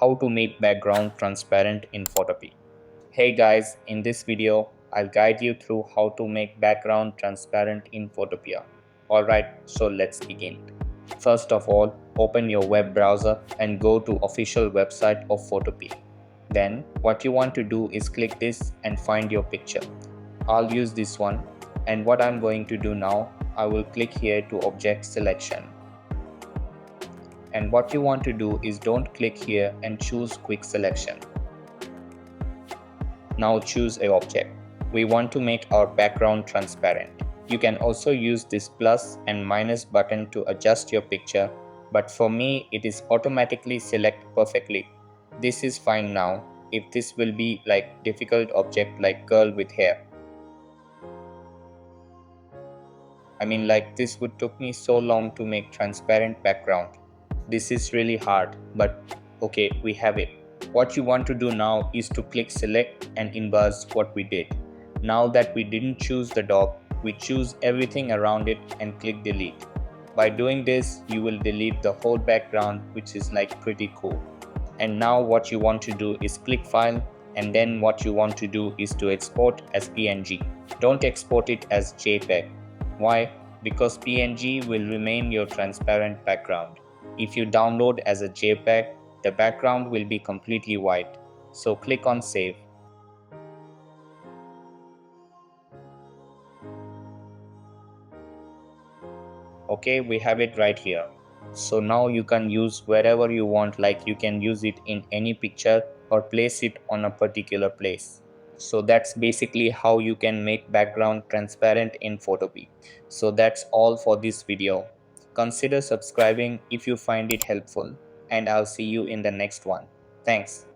how to make background transparent in PhotoPea. Hey guys, in this video, I'll guide you through how to make background transparent in PhotoPea. Alright, so let's begin. First of all, open your web browser and go to official website of PhotoPea. Then, what you want to do is click this and find your picture. I'll use this one, and what I'm going to do now, I will click here to object selection. And what you want to do is don't click here and choose quick selection. Now choose a object. We want to make our background transparent. You can also use this plus and minus button to adjust your picture, but for me it is automatically select perfectly. This is fine now. If this will be like difficult object like girl with hair. Like this would took me so long to make transparent background. This is really hard, but okay, we have it. What you want to do now is to click select and inverse what we did. Now that we didn't choose the dog, we choose everything around it and click delete. By doing this, you will delete the whole background, which is like pretty cool. And now what you want to do is click file, and then what you want to do is to export as PNG. Don't export it as JPEG. Why? Because PNG will remain your transparent background. If you download as a JPEG, the background will be completely white. So click on save. Okay, we have it right here. So now you can use wherever you want, like you can use it in any picture or place it on a particular place. So that's basically how you can make background transparent in PhotoPea. So that's all for this video. Consider subscribing if you find it helpful, and I'll see you in the next one. Thanks.